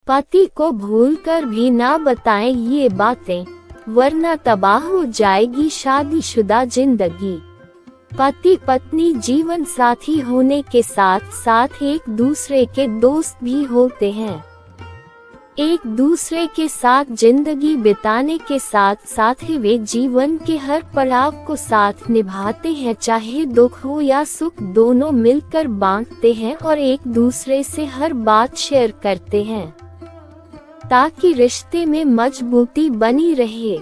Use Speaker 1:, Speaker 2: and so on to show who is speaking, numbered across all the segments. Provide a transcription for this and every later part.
Speaker 1: पति को भूलकर भी ना बताएं ये बातें, वरना तबाह हो जाएगी शादीशुदा जिंदगी। पति पत्नी जीवन साथी होने के साथ साथ एक दूसरे के दोस्त भी होते हैं। एक दूसरे के साथ जिंदगी बिताने के साथ साथ ही वे जीवन के हर पड़ाव को साथ निभाते हैं, चाहे दुख हो या सुख दोनों मिलकर बांटते हैं और एक दूसरे से हर बात शेयर करते हैं ताकि रिश्ते में मजबूती बनी रहे।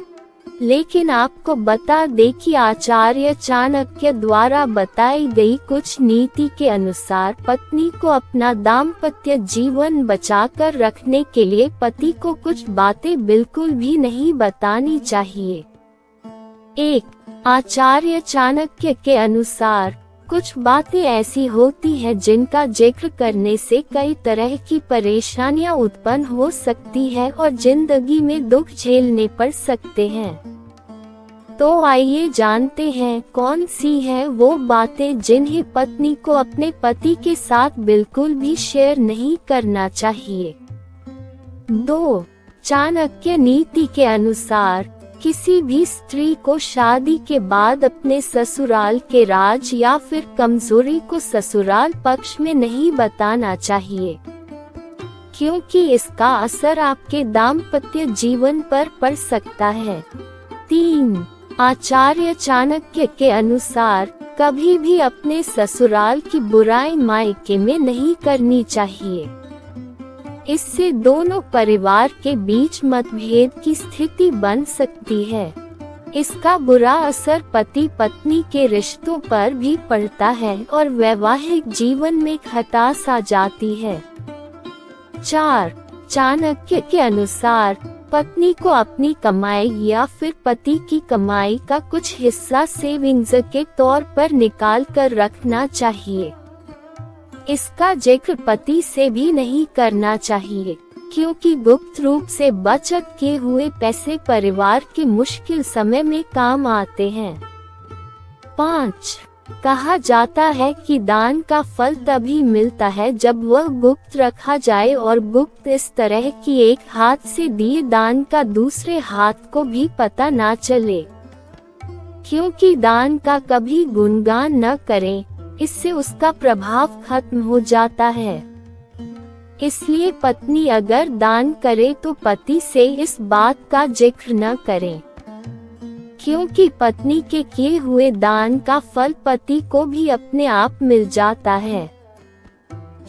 Speaker 1: लेकिन आपको बता दें कि आचार्य चाणक्य द्वारा बताई गई कुछ नीति के अनुसार पत्नी को अपना दाम्पत्य जीवन बचाकर रखने के लिए पति को कुछ बातें बिल्कुल भी नहीं बतानी चाहिए। 1. आचार्य चाणक्य के अनुसार कुछ बातें ऐसी होती हैं जिनका जिक्र करने से कई तरह की परेशानियां उत्पन्न हो सकती है और जिंदगी में दुख झेलने पड़ सकते हैं। तो आइए जानते हैं कौन सी है वो बातें जिन्हें पत्नी को अपने पति के साथ बिल्कुल भी शेयर नहीं करना चाहिए। 2. चाणक्य नीति के अनुसार किसी भी स्त्री को शादी के बाद अपने ससुराल के राज या फिर कमजोरी को ससुराल पक्ष में नहीं बताना चाहिए, क्योंकि इसका असर आपके दाम्पत्य जीवन पर पड़ सकता है। 3. आचार्य चाणक्य के अनुसार कभी भी अपने ससुराल की बुराई मायके में नहीं करनी चाहिए। इससे दोनों परिवार के बीच मतभेद की स्थिति बन सकती है। इसका बुरा असर पति पत्नी के रिश्तों पर भी पड़ता है और वैवाहिक जीवन में खटास आ जाती है। 4. चाणक्य के अनुसार पत्नी को अपनी कमाई या फिर पति की कमाई का कुछ हिस्सा सेविंग्स के तौर पर निकाल कर रखना चाहिए। इसका जिक्र पति से भी नहीं करना चाहिए, क्योंकि गुप्त रूप से बचत किए हुए पैसे परिवार के मुश्किल समय में काम आते हैं। 5. कहा जाता है कि दान का फल तभी मिलता है जब वह गुप्त रखा जाए और गुप्त इस तरह कि एक हाथ से दिए दान का दूसरे हाथ को भी पता ना चले, क्योंकि दान का कभी गुणगान न करें, इससे उसका प्रभाव खत्म हो जाता है। इसलिए पत्नी अगर दान करे तो पति से इस बात का जिक्र न करें, क्योंकि पत्नी के किए हुए दान का फल पति को भी अपने आप मिल जाता है।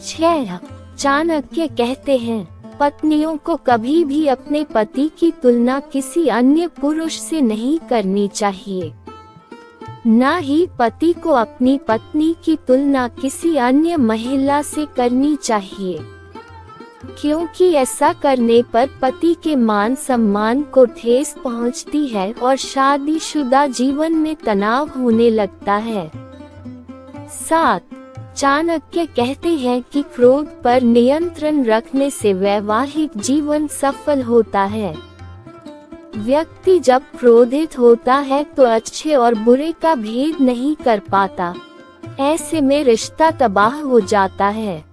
Speaker 1: 6. चाणक्य कहते हैं पत्नियों को कभी भी अपने पति की तुलना किसी अन्य पुरुष से नहीं करनी चाहिए, न ही पति को अपनी पत्नी की तुलना किसी अन्य महिला से करनी चाहिए, क्योंकि ऐसा करने पर पति के मान सम्मान को ठेस पहुंचती है और शादीशुदा जीवन में तनाव होने लगता है। 7. चाणक्य कहते हैं कि क्रोध पर नियंत्रण रखने से वैवाहिक जीवन सफल होता है। व्यक्ति जब क्रोधित होता है तो अच्छे और बुरे का भेद नहीं कर पाता। ऐसे में रिश्ता तबाह हो जाता है।